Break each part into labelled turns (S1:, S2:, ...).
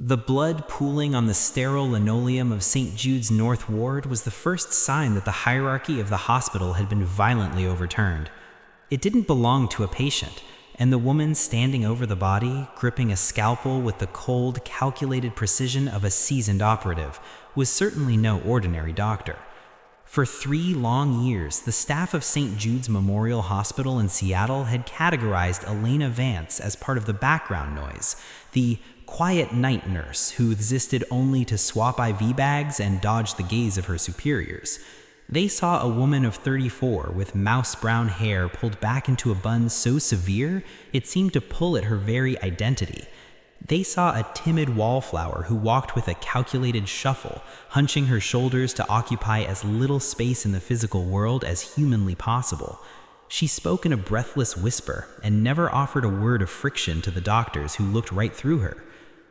S1: The blood pooling on the sterile linoleum of St. Jude's North Ward was the first sign that the hierarchy of the hospital had been violently overturned. It didn't belong to a patient, and the woman standing over the body, gripping a scalpel with the cold, calculated precision of a seasoned operative, was certainly no ordinary doctor. For 3 long years, the staff of St. Jude's Memorial Hospital in Seattle had categorized Elena Vance as part of the background noise, the quiet night nurse who existed only to swap IV bags and dodge the gaze of her superiors. They saw a woman of 34 with mouse-brown hair pulled back into a bun so severe it seemed to pull at her very identity. They saw a timid wallflower who walked with a calculated shuffle, hunching her shoulders to occupy as little space in the physical world as humanly possible. She spoke in a breathless whisper and never offered a word of friction to the doctors who looked right through her.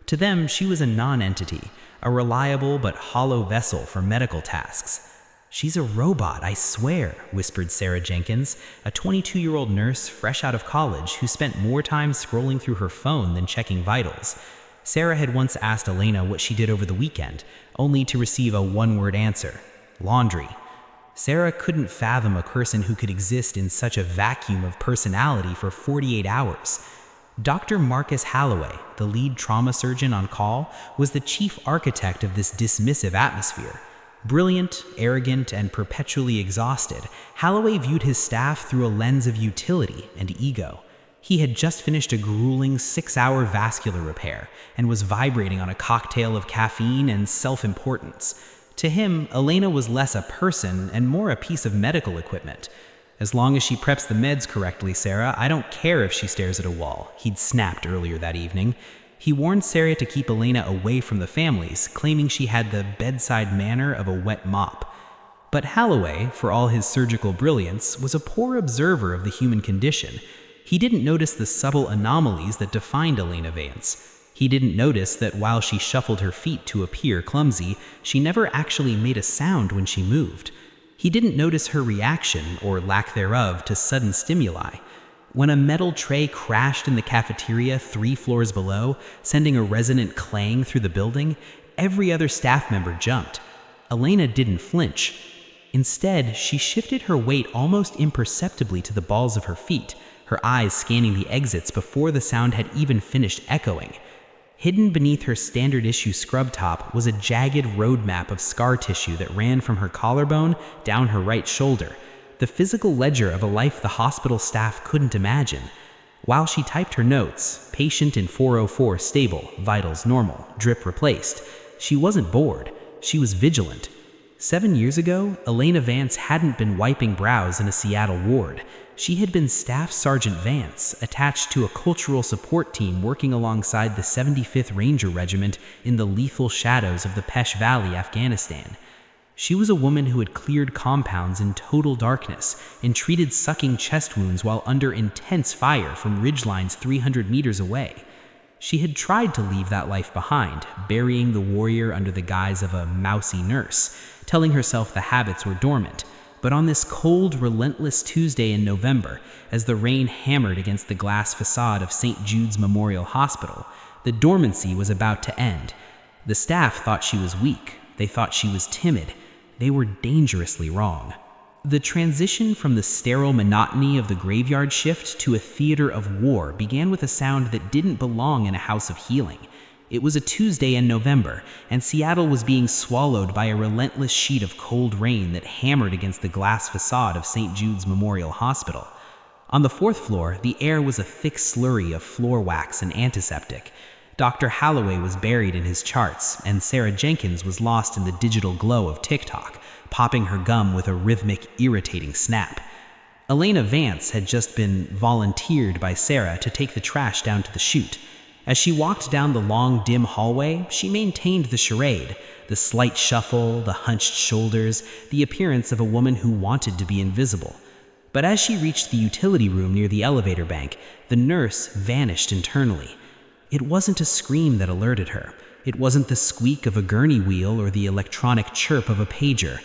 S1: To them, she was a non-entity, a reliable but hollow vessel for medical tasks. "She's a robot, I swear," whispered Sarah Jenkins, a 22-year-old nurse fresh out of college who spent more time scrolling through her phone than checking vitals. Sarah had once asked Elena what she did over the weekend, only to receive a one-word answer: laundry. Sarah couldn't fathom a person who could exist in such a vacuum of personality for 48 hours. Dr. Marcus Halloway, the lead trauma surgeon on call, was the chief architect of this dismissive atmosphere. Brilliant, arrogant, and perpetually exhausted, Halloway viewed his staff through a lens of utility and ego. He had just finished a grueling 6-hour vascular repair and was vibrating on a cocktail of caffeine and self-importance. To him, Elena was less a person and more a piece of medical equipment. "As long as she preps the meds correctly, Sarah, I don't care if she stares at a wall," he'd snapped earlier that evening. He warned Sarah to keep Elena away from the families, claiming she had the bedside manner of a wet mop. But Halloway, for all his surgical brilliance, was a poor observer of the human condition. He didn't notice the subtle anomalies that defined Elena Vance. He didn't notice that while she shuffled her feet to appear clumsy, she never actually made a sound when she moved. He didn't notice her reaction, or lack thereof, to sudden stimuli. When a metal tray crashed in the cafeteria 3 floors below, sending a resonant clang through the building, every other staff member jumped. Elena didn't flinch. Instead, she shifted her weight almost imperceptibly to the balls of her feet, her eyes scanning the exits before the sound had even finished echoing. Hidden beneath her standard-issue scrub top was a jagged roadmap of scar tissue that ran from her collarbone down her right shoulder, the physical ledger of a life the hospital staff couldn't imagine. While she typed her notes, patient in 404 stable, vitals normal, drip replaced, she wasn't bored, she was vigilant. 7 years ago, Elena Vance hadn't been wiping brows in a Seattle ward. She had been Staff Sergeant Vance, attached to a cultural support team working alongside the 75th Ranger Regiment in the lethal shadows of the Pesh Valley, Afghanistan. She was a woman who had cleared compounds in total darkness and treated sucking chest wounds while under intense fire from ridgelines 300 meters away. She had tried to leave that life behind, burying the warrior under the guise of a mousy nurse, telling herself the habits were dormant. But on this cold, relentless Tuesday in November, as the rain hammered against the glass facade of St. Jude's Memorial Hospital, the dormancy was about to end. The staff thought she was weak. They thought she was timid. They were dangerously wrong. The transition from the sterile monotony of the graveyard shift to a theater of war began with a sound that didn't belong in a house of healing. It was a Tuesday in November, and Seattle was being swallowed by a relentless sheet of cold rain that hammered against the glass facade of St. Jude's Memorial Hospital. On the 4th floor, the air was a thick slurry of floor wax and antiseptic. Dr. Halloway was buried in his charts, and Sarah Jenkins was lost in the digital glow of TikTok, popping her gum with a rhythmic, irritating snap. Elena Vance had just been volunteered by Sarah to take the trash down to the chute. As she walked down the long, dim hallway, she maintained the charade, the slight shuffle, the hunched shoulders, the appearance of a woman who wanted to be invisible. But as she reached the utility room near the elevator bank, the nurse vanished internally. It wasn't a scream that alerted her. It wasn't the squeak of a gurney wheel or the electronic chirp of a pager.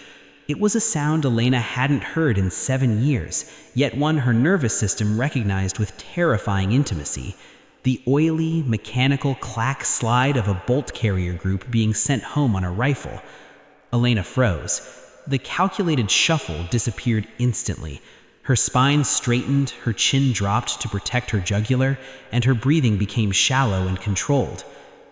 S1: It was a sound Elena hadn't heard in 7 years, yet one her nervous system recognized with terrifying intimacy. The oily, mechanical clack slide of a bolt carrier group being sent home on a rifle. Elena froze. The calculated shuffle disappeared instantly. Her spine straightened, her chin dropped to protect her jugular, and her breathing became shallow and controlled.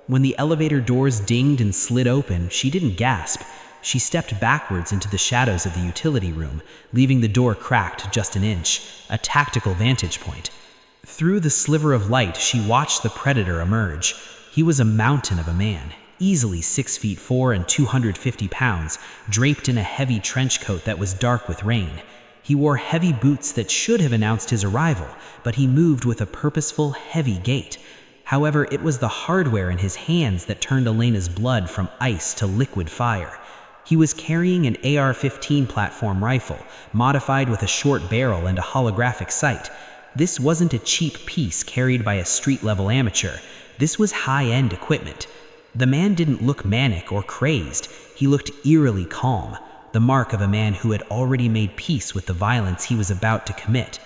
S1: When the elevator doors dinged and slid open, she didn't gasp. She stepped backwards into the shadows of the utility room, leaving the door cracked just an inch, a tactical vantage point. Through the sliver of light, she watched the predator emerge. He was a mountain of a man, easily 6'4" and 250 pounds, draped in a heavy trench coat that was dark with rain. He wore heavy boots that should have announced his arrival, but he moved with a purposeful, heavy gait. However, it was the hardware in his hands that turned Elena's blood from ice to liquid fire. He was carrying an AR-15 platform rifle, modified with a short barrel and a holographic sight. This wasn't a cheap piece carried by a street-level amateur. This was high-end equipment. The man didn't look manic or crazed. He looked eerily calm, the mark of a man who had already made peace with the violence he was about to commit.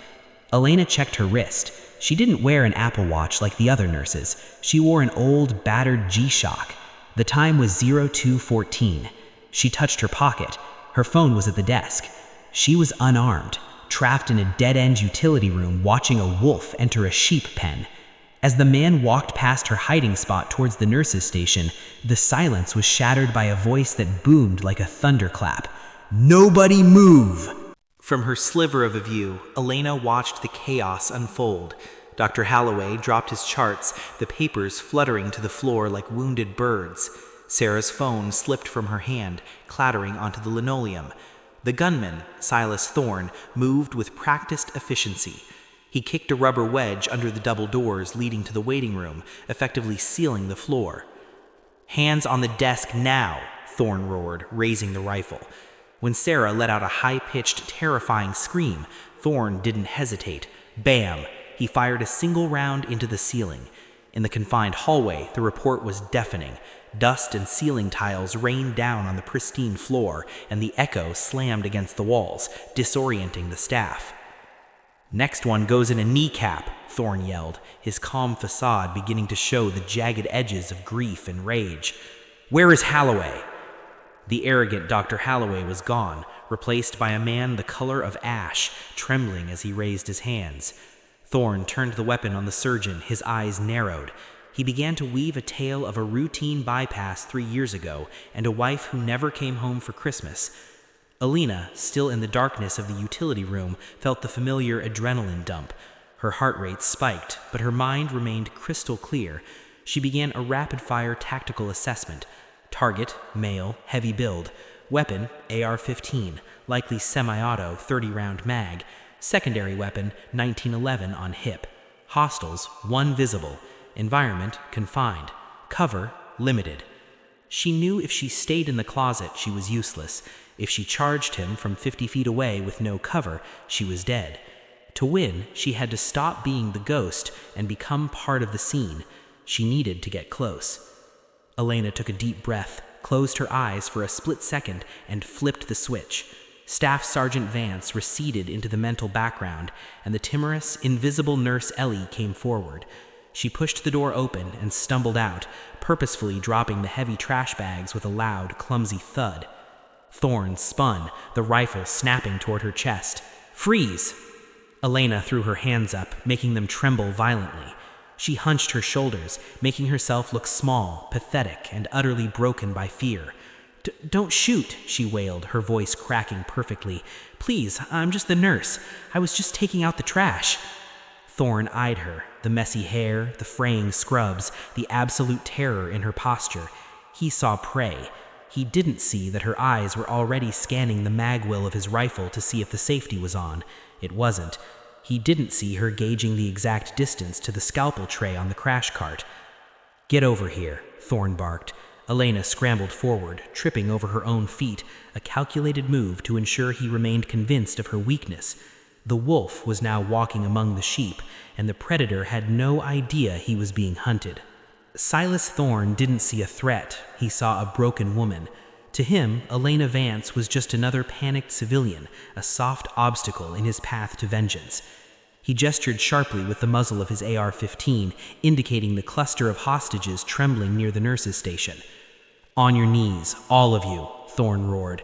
S1: Elena checked her wrist. She didn't wear an Apple Watch like the other nurses. She wore an old, battered G-Shock. The time was 02:14. She touched her pocket. Her phone was at the desk. She was unarmed, trapped in a dead-end utility room watching a wolf enter a sheep pen. As the man walked past her hiding spot towards the nurses' station, the silence was shattered by a voice that boomed like a thunderclap. "Nobody move!" From her sliver of a view, Elena watched the chaos unfold. Dr. Holloway dropped his charts, the papers fluttering to the floor like wounded birds. Sarah's phone slipped from her hand, clattering onto the linoleum. The gunman, Silas Thorne, moved with practiced efficiency. He kicked a rubber wedge under the double doors leading to the waiting room, effectively sealing the floor. "Hands on the desk now," Thorne roared, raising the rifle. When Sarah let out a high-pitched, terrifying scream, Thorne didn't hesitate. Bam! He fired a single round into the ceiling. In the confined hallway, the report was deafening. Dust and ceiling tiles rained down on the pristine floor, and the echo slammed against the walls, disorienting the staff. "Next one goes in a kneecap," Thorne yelled, his calm facade beginning to show the jagged edges of grief and rage. "Where is Holloway?" The arrogant Dr. Holloway was gone, replaced by a man the color of ash, trembling as he raised his hands. Thorne turned the weapon on the surgeon, his eyes narrowed. He began to weave a tale of a routine bypass 3 years ago and a wife who never came home for Christmas. Elena, still in the darkness of the utility room, felt the familiar adrenaline dump. Her heart rate spiked, but her mind remained crystal clear. She began a rapid-fire tactical assessment. Target, male, heavy build. Weapon, AR-15, likely semi-auto, 30-round mag. Secondary weapon, 1911 on hip. Hostiles, 1 visible. Environment, confined. Cover, limited. She knew if she stayed in the closet, she was useless. If she charged him from 50 feet away with no cover, she was dead. To win, she had to stop being the ghost and become part of the scene. She needed to get close. Elena took a deep breath, closed her eyes for a split second, and flipped the switch. Staff Sergeant Vance receded into the mental background, and the timorous, invisible nurse Ellie came forward. She pushed the door open and stumbled out, purposefully dropping the heavy trash bags with a loud, clumsy thud. Thorne spun, the rifle snapping toward her chest. "Freeze!" Elena threw her hands up, making them tremble violently. She hunched her shoulders, making herself look small, pathetic, and utterly broken by fear. "Don't shoot," she wailed, her voice cracking perfectly. "Please, I'm just the nurse. I was just taking out the trash." Thorne eyed her, the messy hair, the fraying scrubs, the absolute terror in her posture. He saw prey. He didn't see that her eyes were already scanning the magwell of his rifle to see if the safety was on. It wasn't. He didn't see her gauging the exact distance to the scalpel tray on the crash cart. "Get over here," Thorne barked. Elena scrambled forward, tripping over her own feet, a calculated move to ensure he remained convinced of her weakness. The wolf was now walking among the sheep, and the predator had no idea he was being hunted. Silas Thorne didn't see a threat. He saw a broken woman. To him, Elena Vance was just another panicked civilian, a soft obstacle in his path to vengeance. He gestured sharply with the muzzle of his AR-15, indicating the cluster of hostages trembling near the nurse's station. "On your knees, all of you," Thorne roared.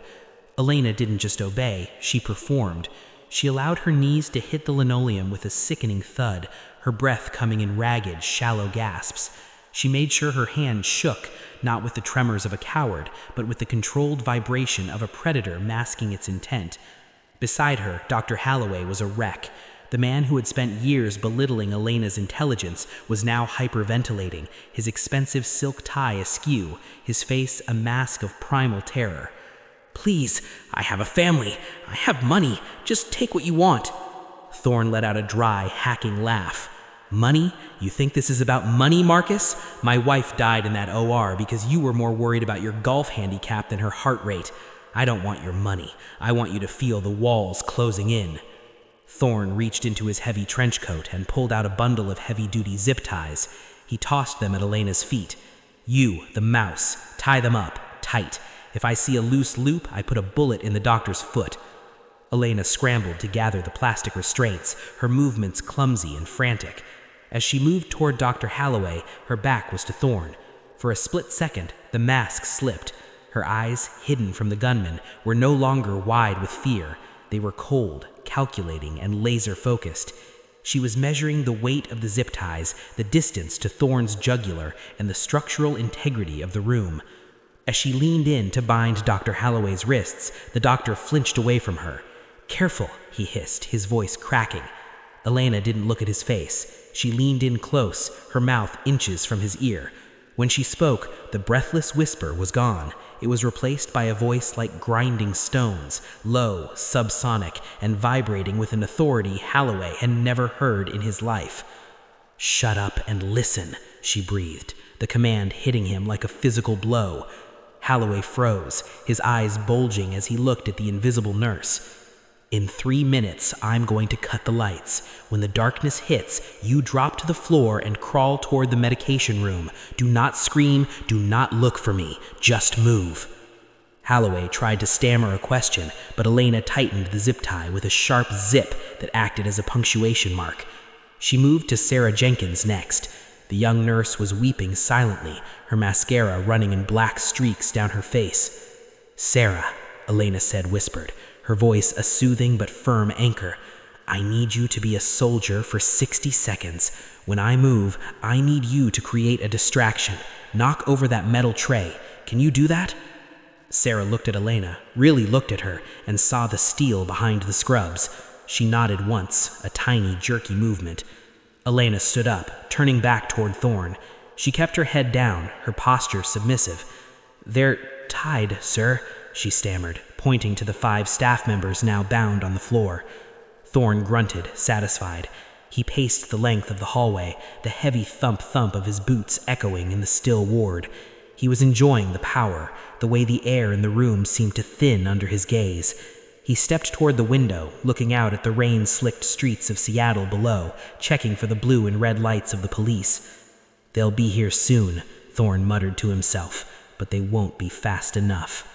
S1: Elena didn't just obey, she performed. She allowed her knees to hit the linoleum with a sickening thud, her breath coming in ragged, shallow gasps. She made sure her hand shook, not with the tremors of a coward, but with the controlled vibration of a predator masking its intent. Beside her, Dr. Holloway was a wreck. The man who had spent years belittling Elena's intelligence was now hyperventilating, his expensive silk tie askew, his face a mask of primal terror. "Please, I have a family. I have money. Just take what you want." Thorne let out a dry, hacking laugh. "Money? You think this is about money, Marcus? My wife died in that OR because you were more worried about your golf handicap than her heart rate. I don't want your money. I want you to feel the walls closing in." Thorne reached into his heavy trench coat and pulled out a bundle of heavy-duty zip ties. He tossed them at Elena's feet. "You, the mouse, tie them up, tight. If I see a loose loop, I put a bullet in the doctor's foot." Elena scrambled to gather the plastic restraints, her movements clumsy and frantic. As she moved toward Dr. Holloway, her back was to Thorne. For a split second, the mask slipped. Her eyes, hidden from the gunman, were no longer wide with fear. They were cold, calculating, and laser-focused. She was measuring the weight of the zip ties, the distance to Thorne's jugular, and the structural integrity of the room. As she leaned in to bind Dr. Holloway's wrists, the doctor flinched away from her. "Careful," he hissed, his voice cracking. Elena didn't look at his face. She leaned in close, her mouth inches from his ear. When she spoke, the breathless whisper was gone. It was replaced by a voice like grinding stones, low, subsonic, and vibrating with an authority Holloway had never heard in his life. "Shut up and listen," she breathed, the command hitting him like a physical blow. Holloway froze, his eyes bulging as he looked at the invisible nurse. "In 3 minutes, I'm going to cut the lights. When the darkness hits, you drop to the floor and crawl toward the medication room. Do not scream, do not look for me, just move." Holloway tried to stammer a question, but Elena tightened the zip tie with a sharp zip that acted as a punctuation mark. She moved to Sarah Jenkins next. The young nurse was weeping silently, her mascara running in black streaks down her face. "Sarah," Elena said, whispered, her voice a soothing but firm anchor, "I need you to be a soldier for 60 seconds. When I move, I need you to create a distraction. Knock over that metal tray. Can you do that?" Sarah looked at Elena, really looked at her, and saw the steel behind the scrubs. She nodded once, a tiny, jerky movement. Elena stood up, turning back toward Thorne. She kept her head down, her posture submissive. "They're tied, sir," she stammered, pointing to the 5 staff members now bound on the floor. Thorne grunted, satisfied. He paced the length of the hallway, the heavy thump-thump of his boots echoing in the still ward. He was enjoying the power, the way the air in the room seemed to thin under his gaze. He stepped toward the window, looking out at the rain-slicked streets of Seattle below, checking for the blue and red lights of the police. "They'll be here soon," Thorne muttered to himself, "but they won't be fast enough."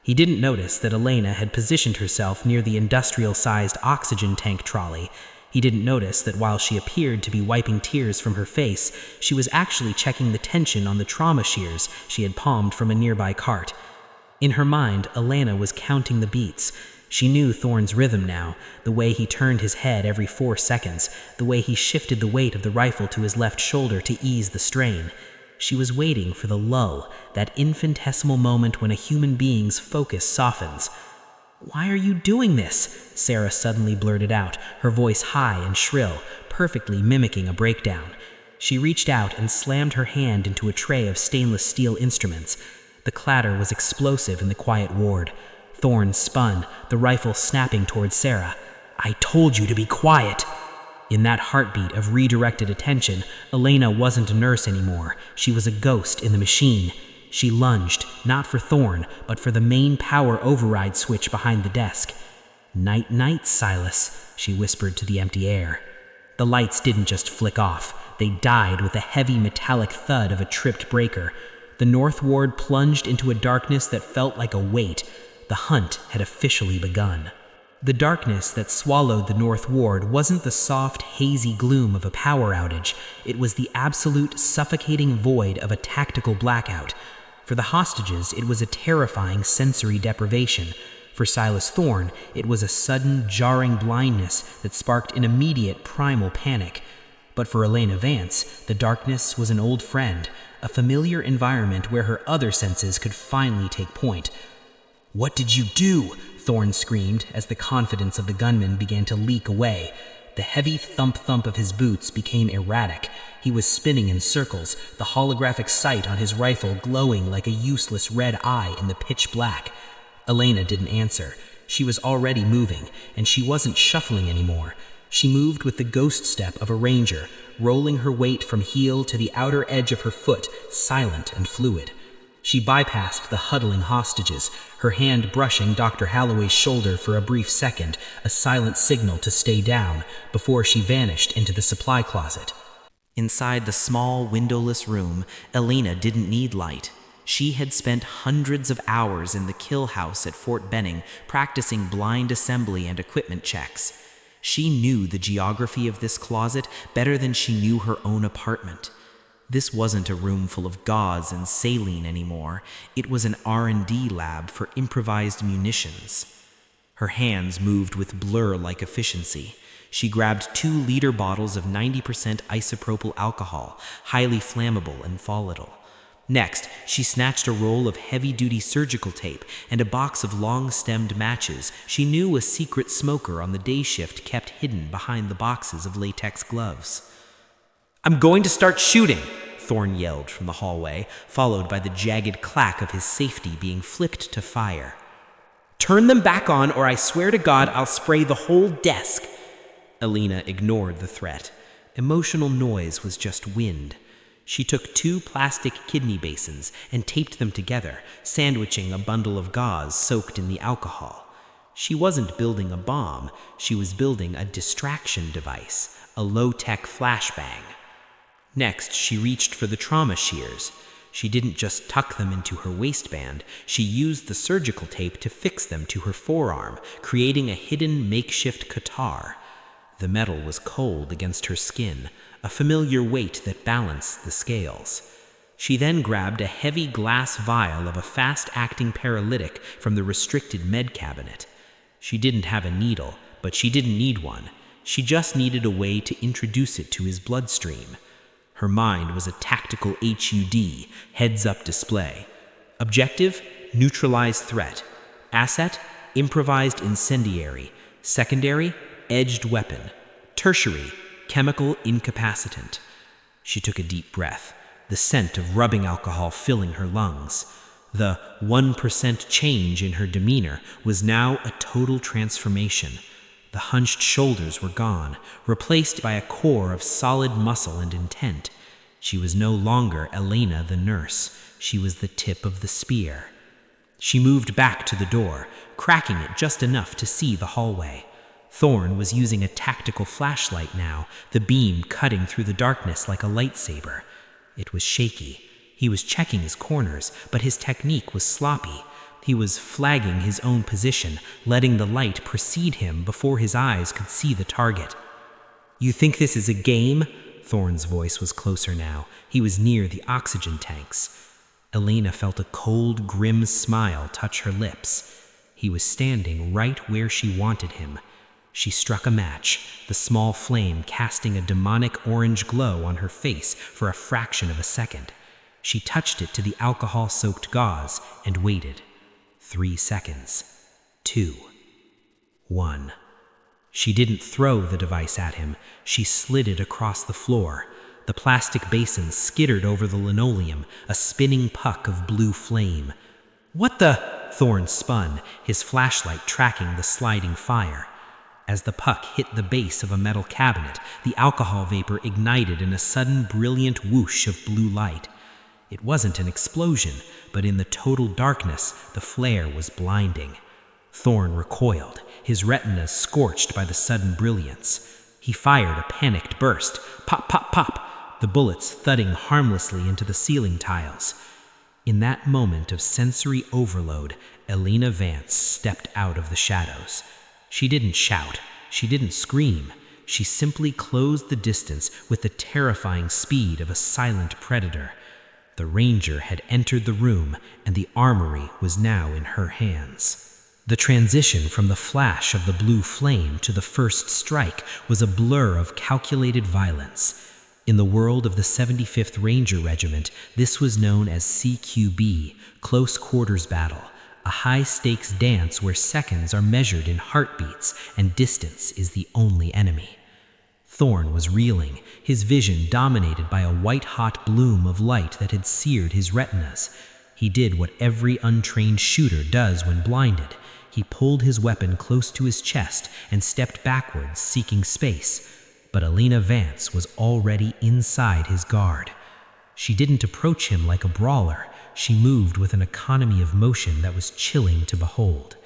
S1: He didn't notice that Elena had positioned herself near the industrial-sized oxygen tank trolley. He didn't notice that while she appeared to be wiping tears from her face, she was actually checking the tension on the trauma shears she had palmed from a nearby cart. In her mind, Elena was counting the beats. She knew Thorne's rhythm now, the way he turned his head every 4 seconds, the way he shifted the weight of the rifle to his left shoulder to ease the strain. She was waiting for the lull, that infinitesimal moment when a human being's focus softens. "Why are you doing this?" Sarah suddenly blurted out, her voice high and shrill, perfectly mimicking a breakdown. She reached out and slammed her hand into a tray of stainless steel instruments. The clatter was explosive in the quiet ward. Thorne spun, the rifle snapping toward Sarah. "I told you to be quiet!" In that heartbeat of redirected attention, Elena wasn't a nurse anymore. She was a ghost in the machine. She lunged, not for Thorne, but for the main power override switch behind the desk. "Night-night, Silas," she whispered to the empty air. The lights didn't just flick off. They died with the heavy metallic thud of a tripped breaker. The North Ward plunged into a darkness that felt like a weight. The hunt had officially begun. The darkness that swallowed the North Ward wasn't the soft, hazy gloom of a power outage. It was the absolute, suffocating void of a tactical blackout. For the hostages, it was a terrifying sensory deprivation. For Silas Thorne, it was a sudden, jarring blindness that sparked an immediate, primal panic. But for Elena Vance, the darkness was an old friend, a familiar environment where her other senses could finally take point. "What did you do?" Thorne screamed as the confidence of the gunman began to leak away. The heavy thump-thump of his boots became erratic. He was spinning in circles, the holographic sight on his rifle glowing like a useless red eye in the pitch black. Elena didn't answer. She was already moving, and she wasn't shuffling anymore. She moved with the ghost step of a ranger, rolling her weight from heel to the outer edge of her foot, silent and fluid. She bypassed the huddling hostages, her hand brushing Dr. Holloway's shoulder for a brief second, a silent signal to stay down, before she vanished into the supply closet. Inside the small, windowless room, Elena didn't need light. She had spent hundreds of hours in the kill house at Fort Benning, practicing blind assembly and equipment checks. She knew the geography of this closet better than she knew her own apartment. This wasn't a room full of gauze and saline anymore. It was an R&D lab for improvised munitions. Her hands moved with blur-like efficiency. She grabbed 2-liter bottles of 90% isopropyl alcohol, highly flammable and volatile. Next, she snatched a roll of heavy-duty surgical tape and a box of long-stemmed matches she knew a secret smoker on the day shift kept hidden behind the boxes of latex gloves. "I'm going to start shooting," Thorne yelled from the hallway, followed by the jagged clack of his safety being flicked to fire. "Turn them back on, or I swear to God I'll spray the whole desk." Elena ignored the threat. Emotional noise was just wind. She took 2 plastic kidney basins and taped them together, sandwiching a bundle of gauze soaked in the alcohol. She wasn't building a bomb, she was building a distraction device, a low-tech flashbang. Next, she reached for the trauma shears. She didn't just tuck them into her waistband, she used the surgical tape to fix them to her forearm, creating a hidden makeshift catar. The metal was cold against her skin, a familiar weight that balanced the scales. She then grabbed a heavy glass vial of a fast-acting paralytic from the restricted med cabinet. She didn't have a needle, but she didn't need one. She just needed a way to introduce it to his bloodstream. Her mind was a tactical HUD, heads-up display. Objective, neutralize threat. Asset, improvised incendiary. Secondary, edged weapon. Tertiary, chemical incapacitant. She took a deep breath, the scent of rubbing alcohol filling her lungs. The 1% change in her demeanor was now a total transformation. The hunched shoulders were gone, replaced by a core of solid muscle and intent. She was no longer Elena the nurse. She was the tip of the spear. She moved back to the door, cracking it just enough to see the hallway. Thorne was using a tactical flashlight now, the beam cutting through the darkness like a lightsaber. It was shaky. He was checking his corners, but his technique was sloppy. He was flagging his own position, letting the light precede him before his eyes could see the target. "You think this is a game?" Thorne's voice was closer now. He was near the oxygen tanks. Elena felt a cold, grim smile touch her lips. He was standing right where she wanted him. She struck a match, the small flame casting a demonic orange glow on her face for a fraction of a second. She touched it to the alcohol-soaked gauze and waited. 3 seconds. 2. 1. She didn't throw the device at him. She slid it across the floor. The plastic basin skittered over the linoleum, a spinning puck of blue flame. "What the?" Thorne spun, his flashlight tracking the sliding fire. As the puck hit the base of a metal cabinet, the alcohol vapor ignited in a sudden brilliant whoosh of blue light. It wasn't an explosion, but in the total darkness, the flare was blinding. Thorne recoiled, his retinas scorched by the sudden brilliance. He fired a panicked burst. Pop, pop, pop, the bullets thudding harmlessly into the ceiling tiles. In that moment of sensory overload, Elena Vance stepped out of the shadows. She didn't shout. She didn't scream. She simply closed the distance with the terrifying speed of a silent predator. The ranger had entered the room, and the armory was now in her hands. The transition from the flash of the blue flame to the first strike was a blur of calculated violence. In the world of the 75th Ranger Regiment, this was known as CQB, Close Quarters Battle, a high-stakes dance where seconds are measured in heartbeats and distance is the only enemy. Thorn was reeling, his vision dominated by a white-hot bloom of light that had seared his retinas. He did what every untrained shooter does when blinded. He pulled his weapon close to his chest and stepped backwards, seeking space. But Elena Vance was already inside his guard. She didn't approach him like a brawler. She moved with an economy of motion that was chilling to behold.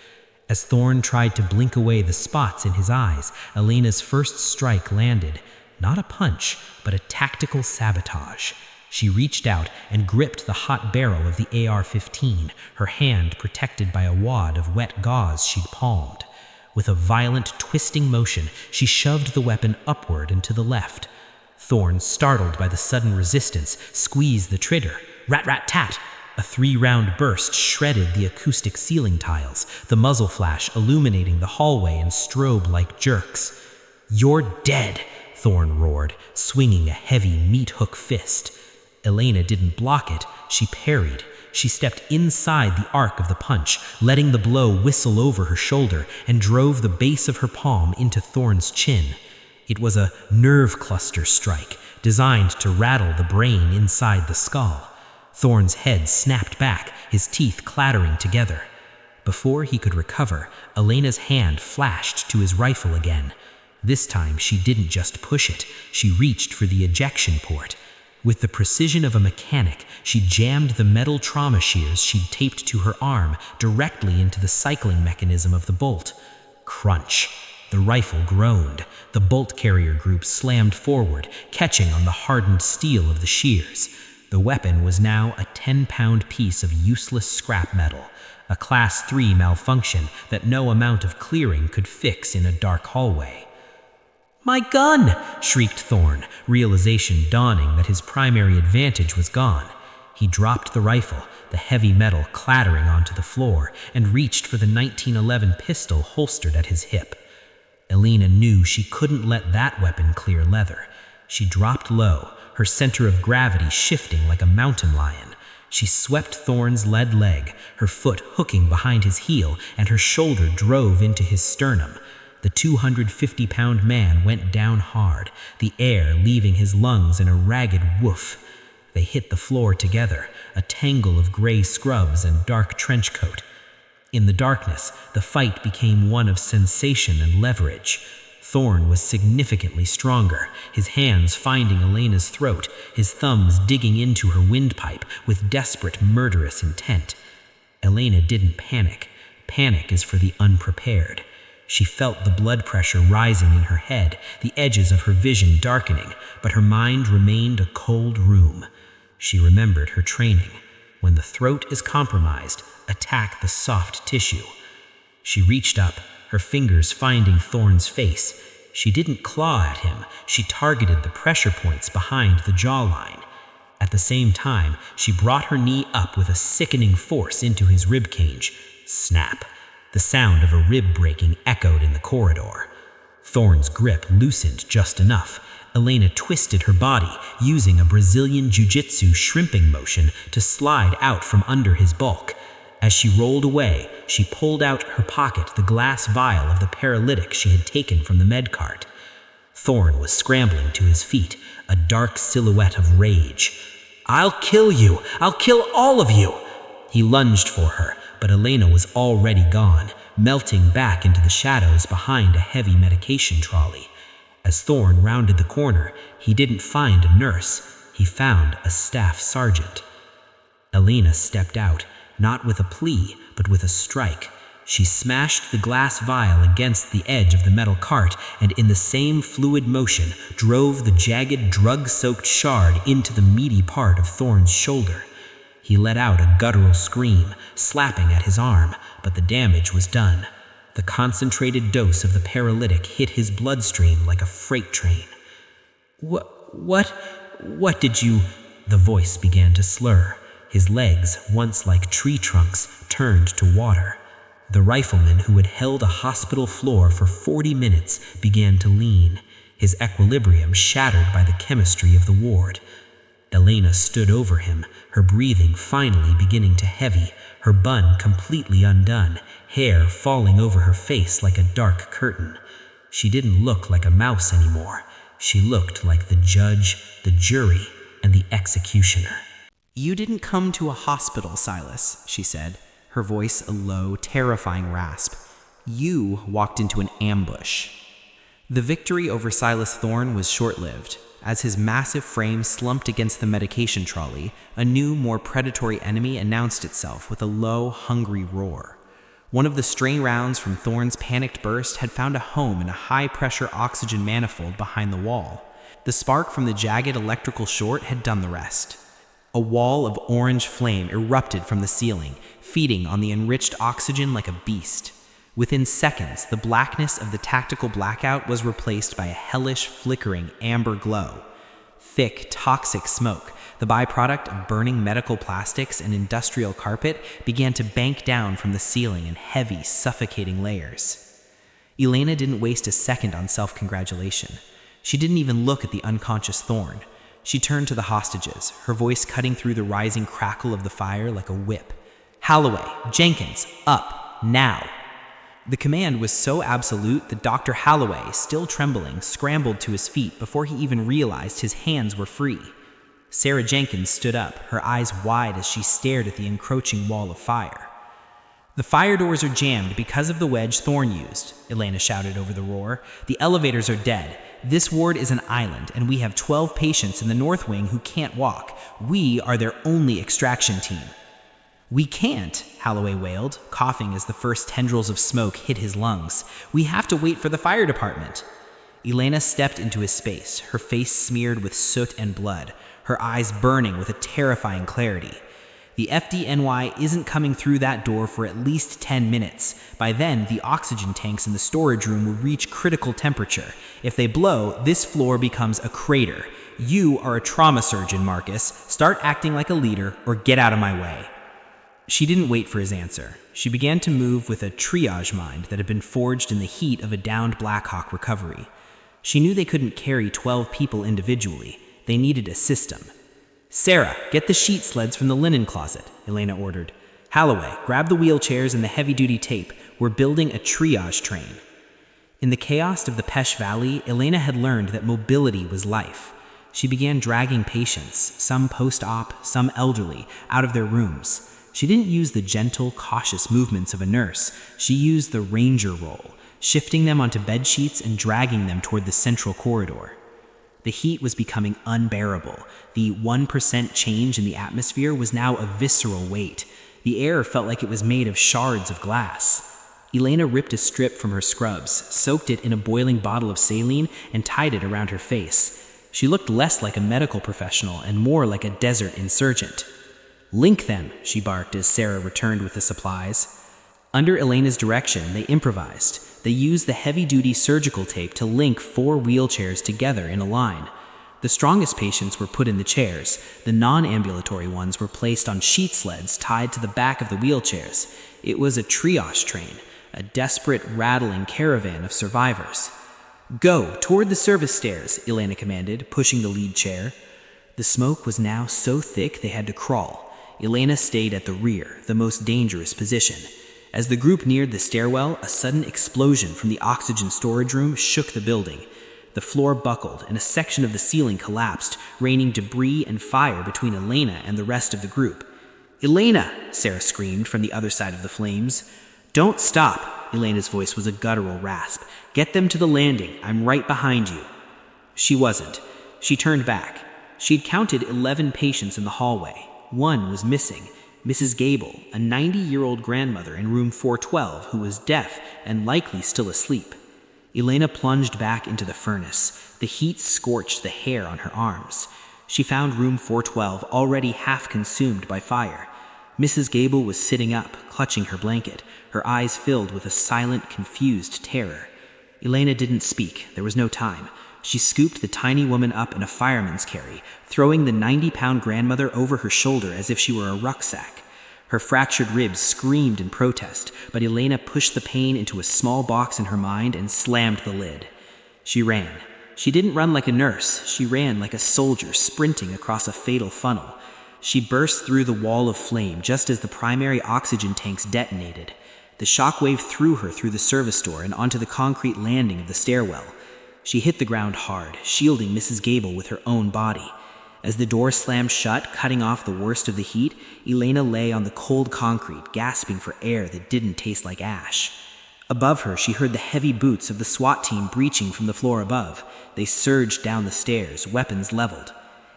S1: As Thorn tried to blink away the spots in his eyes, Elena's first strike landed. Not a punch, but a tactical sabotage. She reached out and gripped the hot barrel of the AR-15, her hand protected by a wad of wet gauze she'd palmed. With a violent, twisting motion, she shoved the weapon upward and to the left. Thorn, startled by the sudden resistance, squeezed the trigger. Rat-rat-tat! A 3-round burst shredded the acoustic ceiling tiles, the muzzle flash illuminating the hallway in strobe-like jerks. "You're dead!" Thorn roared, swinging a heavy meat-hook fist. Elena didn't block it, she parried. She stepped inside the arc of the punch, letting the blow whistle over her shoulder, and drove the base of her palm into Thorn's chin. It was a nerve cluster strike, designed to rattle the brain inside the skull. Thorn's head snapped back, his teeth clattering together. Before he could recover, Elena's hand flashed to his rifle again. This time she didn't just push it, she reached for the ejection port. With the precision of a mechanic, she jammed the metal trauma shears she'd taped to her arm directly into the cycling mechanism of the bolt. Crunch. The rifle groaned. The bolt carrier group slammed forward, catching on the hardened steel of the shears. The weapon was now a 10-pound piece of useless scrap metal, a Class 3 malfunction that no amount of clearing could fix in a dark hallway. "My gun!" shrieked Thorn, realization dawning that his primary advantage was gone. He dropped the rifle, the heavy metal clattering onto the floor, and reached for the 1911 pistol holstered at his hip. Elena knew she couldn't let that weapon clear leather. She dropped low, her center of gravity shifting like a mountain lion. She swept Thorn's lead leg, her foot hooking behind his heel, and her shoulder drove into his sternum. The 250-pound man went down hard, the air leaving his lungs in a ragged woof. They hit the floor together, a tangle of gray scrubs and dark trench coat. In the darkness, the fight became one of sensation and leverage. Thorn was significantly stronger, his hands finding Elena's throat, his thumbs digging into her windpipe with desperate, murderous intent. Elena didn't panic. Panic is for the unprepared. She felt the blood pressure rising in her head, the edges of her vision darkening, but her mind remained a cold room. She remembered her training. When the throat is compromised, attack the soft tissue. She reached up, her fingers finding Thorn's face. She didn't claw at him, she targeted the pressure points behind the jawline. At the same time, she brought her knee up with a sickening force into his ribcage. Snap. The sound of a rib breaking echoed in the corridor. Thorn's grip loosened just enough. Elena twisted her body, using a Brazilian jiu-jitsu shrimping motion to slide out from under his bulk. As she rolled away, she pulled out her pocket the glass vial of the paralytic she had taken from the med cart. Thorn was scrambling to his feet, a dark silhouette of rage. "I'll kill you! I'll kill all of you!" He lunged for her, but Elena was already gone, melting back into the shadows behind a heavy medication trolley. As Thorn rounded the corner, he didn't find a nurse. He found a staff sergeant. Elena stepped out, not with a plea, but with a strike. She smashed the glass vial against the edge of the metal cart and in the same fluid motion drove the jagged, drug-soaked shard into the meaty part of Thorn's shoulder. He let out a guttural scream, slapping at his arm, but the damage was done.
S2: The concentrated dose of the paralytic hit his bloodstream like a freight train. What did you—" The voice began to slur. His legs, once like tree trunks, turned to water. The rifleman who had held a hospital floor for 40 minutes began to lean, his equilibrium shattered by the chemistry of the ward. Elena stood over him, her breathing finally beginning to heavy, her bun completely undone, hair falling over her face like a dark curtain. She didn't look like a mouse anymore. She looked like the judge, the jury, and the executioner.
S1: "You didn't come to a hospital, Silas," she said, her voice a low, terrifying rasp. "You walked into an ambush." The victory over Silas Thorne was short-lived. As his massive frame slumped against the medication trolley, a new, more predatory enemy announced itself with a low, hungry roar. One of the stray rounds from Thorne's panicked burst had found a home in a high-pressure oxygen manifold behind the wall. The spark from the jagged electrical short had done the rest. A wall of orange flame erupted from the ceiling, feeding on the enriched oxygen like a beast. Within seconds, the blackness of the tactical blackout was replaced by a hellish, flickering amber glow. Thick, toxic smoke, the byproduct of burning medical plastics and industrial carpet, began to bank down from the ceiling in heavy, suffocating layers. Elena didn't waste a second on self-congratulation. She didn't even look at the unconscious Thorne. She turned to the hostages, her voice cutting through the rising crackle of the fire like a whip. "Holloway, Jenkins, up, now!" The command was so absolute that Dr. Holloway, still trembling, scrambled to his feet before he even realized his hands were free. Sarah Jenkins stood up, her eyes wide as she stared at the encroaching wall of fire. "The fire doors are jammed because of the wedge Thorne used," Elena shouted over the roar. "The elevators are dead. This ward is an island, and we have 12 patients in the north wing who can't walk. We are their only extraction team." "We can't," Holloway wailed, coughing as the first tendrils of smoke hit his lungs. "We have to wait for the fire department." Elena stepped into his space, her face smeared with soot and blood, her eyes burning with a terrifying clarity. "The FDNY isn't coming through that door for at least 10 minutes. By then, the oxygen tanks in the storage room will reach critical temperature. If they blow, this floor becomes a crater. You are a trauma surgeon, Marcus. Start acting like a leader or get out of my way." She didn't wait for his answer. She began to move with a triage mind that had been forged in the heat of a downed Blackhawk recovery. She knew they couldn't carry 12 people individually. They needed a system. "Sarah, get the sheet sleds from the linen closet," Elena ordered. "Holloway, grab the wheelchairs and the heavy-duty tape. We're building a triage train." In the chaos of the Pesh Valley, Elena had learned that mobility was life. She began dragging patients, some post-op, some elderly, out of their rooms. She didn't use the gentle, cautious movements of a nurse. She used the ranger role, shifting them onto bed sheets and dragging them toward the central corridor. The heat was becoming unbearable. The 1% change in the atmosphere was now a visceral weight. The air felt like it was made of shards of glass. Elena ripped a strip from her scrubs, soaked it in a boiling bottle of saline, and tied it around her face. She looked less like a medical professional and more like a desert insurgent. "Link them," she barked as Sarah returned with the supplies. Under Elena's direction, they improvised. They used the heavy-duty surgical tape to link 4 wheelchairs together in a line. The strongest patients were put in the chairs. The non-ambulatory ones were placed on sheet sleds tied to the back of the wheelchairs. It was a triage train, a desperate, rattling caravan of survivors. "Go, toward the service stairs," Elena commanded, pushing the lead chair. The smoke was now so thick they had to crawl. Elena stayed at the rear, the most dangerous position. As the group neared the stairwell, a sudden explosion from the oxygen storage room shook the building. The floor buckled, and a section of the ceiling collapsed, raining debris and fire between Elena and the rest of the group. "Elena!" Sarah screamed from the other side of the flames. "Don't stop!" Elena's voice was a guttural rasp. "Get them to the landing. I'm right behind you." She wasn't. She turned back. She'd counted 11 patients in the hallway. One was missing. Mrs. Gable, a 90-year-old grandmother in room 412 who was deaf and likely still asleep. Elena plunged back into the furnace. The heat scorched the hair on her arms. She found room 412 already half consumed by fire. Mrs. Gable was sitting up, clutching her blanket, her eyes filled with a silent, confused terror. Elena didn't speak. There was no time. She scooped the tiny woman up in a fireman's carry, throwing the 90-pound grandmother over her shoulder as if she were a rucksack. Her fractured ribs screamed in protest, but Elena pushed the pain into a small box in her mind and slammed the lid. She ran. She didn't run like a nurse. She ran like a soldier sprinting across a fatal funnel. She burst through the wall of flame just as the primary oxygen tanks detonated. The shockwave threw her through the service door and onto the concrete landing of the stairwell. She hit the ground hard, shielding Mrs. Gable with her own body. As the door slammed shut, cutting off the worst of the heat, Elena lay on the cold concrete, gasping for air that didn't taste like ash. Above her, she heard the heavy boots of the SWAT team breaching from the floor above. They surged down the stairs, weapons leveled.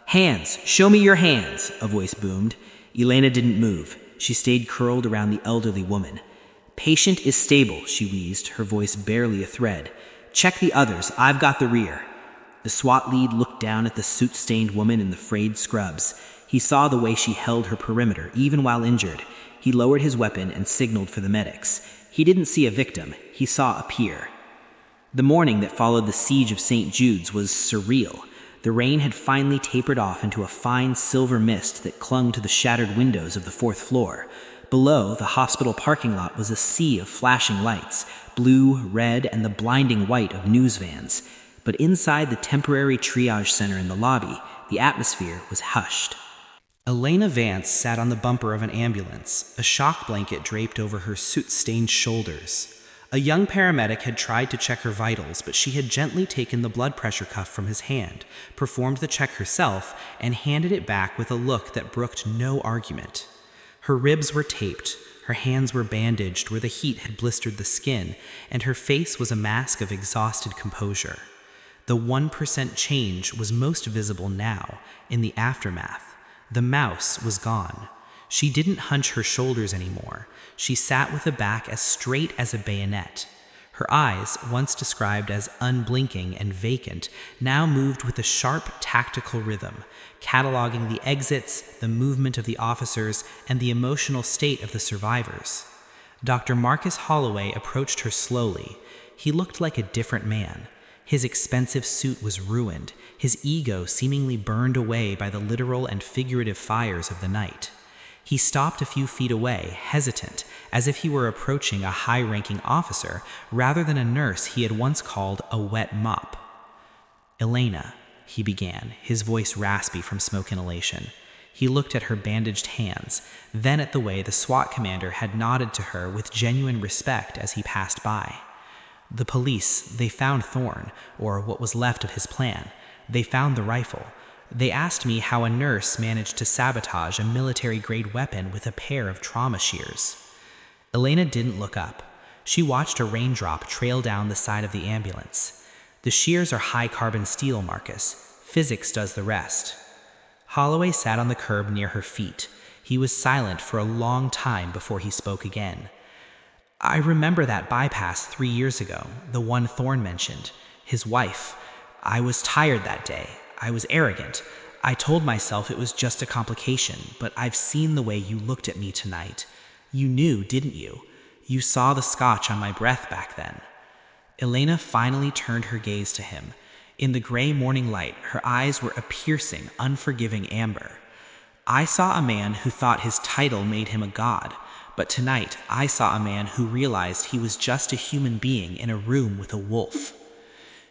S1: "Hands! Show me your hands!" a voice boomed. Elena didn't move. She stayed curled around the elderly woman. "Patient is stable," she wheezed, her voice barely a thread. "Check the others. I've got the rear." The SWAT lead looked down at the soot-stained woman in the frayed scrubs. He saw the way she held her perimeter, even while injured. He lowered his weapon and signaled for the medics. He didn't see a victim. He saw a peer. The morning that followed the siege of St. Jude's was surreal. The rain had finally tapered off into a fine silver mist that clung to the shattered windows of the fourth floor. Below, the hospital parking lot was a sea of flashing lights, blue, red, and the blinding white of news vans. But inside the temporary triage center in the lobby, the atmosphere was hushed. Elena Vance sat on the bumper of an ambulance, a shock blanket draped over her soot-stained shoulders. A young paramedic had tried to check her vitals, but she had gently taken the blood pressure cuff from his hand, performed the check herself, and handed it back with a look that brooked no argument. Her ribs were taped, her hands were bandaged where the heat had blistered the skin, and her face was a mask of exhausted composure. The 1% change was most visible now, in the aftermath. The mouse was gone. She didn't hunch her shoulders anymore. She sat with a back as straight as a bayonet. Her eyes, once described as unblinking and vacant, now moved with a sharp, tactical rhythm, cataloging the exits, the movement of the officers, and the emotional state of the survivors. Dr. Marcus Holloway approached her slowly. He looked like a different man. His expensive suit was ruined, his ego seemingly burned away by the literal and figurative fires of the night. He stopped a few feet away, hesitant, as if he were approaching a high-ranking officer rather than a nurse he had once called a wet mop. "Elena," he began, his voice raspy from smoke inhalation. He looked at her bandaged hands, then at the way the SWAT commander had nodded to her with genuine respect as he passed by. "The police, they found Thorne, or what was left of his plan. They found the rifle. They asked me how a nurse managed to sabotage a military-grade weapon with a pair of trauma shears." Elena didn't look up. She watched a raindrop trail down the side of the ambulance. "The shears are high-carbon steel, Marcus. Physics does the rest." Holloway sat on the curb near her feet. He was silent for a long time before he spoke again. "I remember that bypass 3 years ago, the one Thorne mentioned. His wife. I was tired that day. I was arrogant. I told myself it was just a complication, but I've seen the way you looked at me tonight. You knew, didn't you? You saw the scotch on my breath back then." Elena finally turned her gaze to him. In the gray morning light, her eyes were a piercing, unforgiving amber. "I saw a man who thought his title made him a god, but tonight I saw a man who realized he was just a human being in a room with a wolf."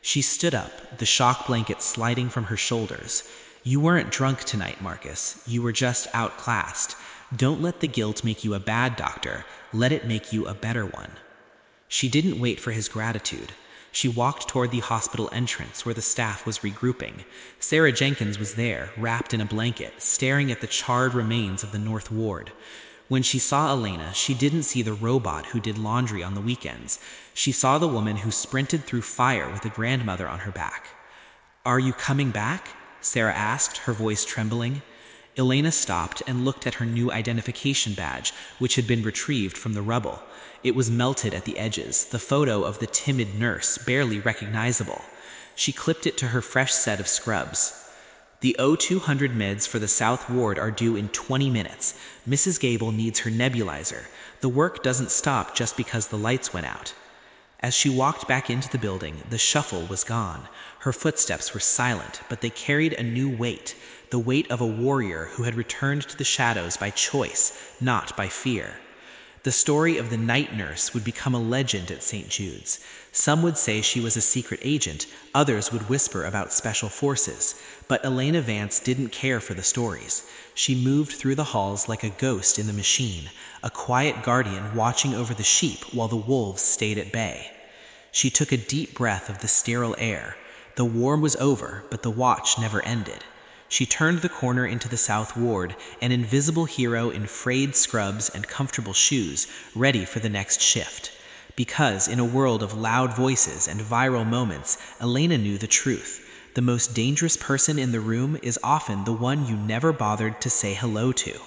S1: She stood up, the shock blanket sliding from her shoulders. "You weren't drunk tonight, Marcus. You were just outclassed. Don't let the guilt make you a bad doctor. Let it make you a better one." She didn't wait for his gratitude. She walked toward the hospital entrance where the staff was regrouping. Sarah Jenkins was there, wrapped in a blanket, staring at the charred remains of the North Ward. When she saw Elena, she didn't see the robot who did laundry on the weekends. She saw the woman who sprinted through fire with a grandmother on her back. "Are you coming back?" Sarah asked, her voice trembling. Elena stopped and looked at her new identification badge, which had been retrieved from the rubble. It was melted at the edges, the photo of the timid nurse, barely recognizable. She clipped it to her fresh set of scrubs. "The O200 meds for the South Ward are due in 20 minutes. Mrs. Gable needs her nebulizer. The work doesn't stop just because the lights went out. As she walked back into the building, the shuffle was gone. Her footsteps were silent, but they carried a new weight, the weight of a warrior who had returned to the shadows by choice, not by fear. The story of the night nurse would become a legend at St. Jude's. Some would say she was a secret agent, others would whisper about special forces, but Elena Vance didn't care for the stories. She moved through the halls like a ghost in the machine, a quiet guardian watching over the sheep while the wolves stayed at bay. She took a deep breath of the sterile air. The war was over, but the watch never ended. She turned the corner into the South Ward, an invisible hero in frayed scrubs and comfortable shoes, ready for the next shift. Because in a world of loud voices and viral moments, Elena knew the truth. The most dangerous person in the room is often the one you never bothered to say hello to.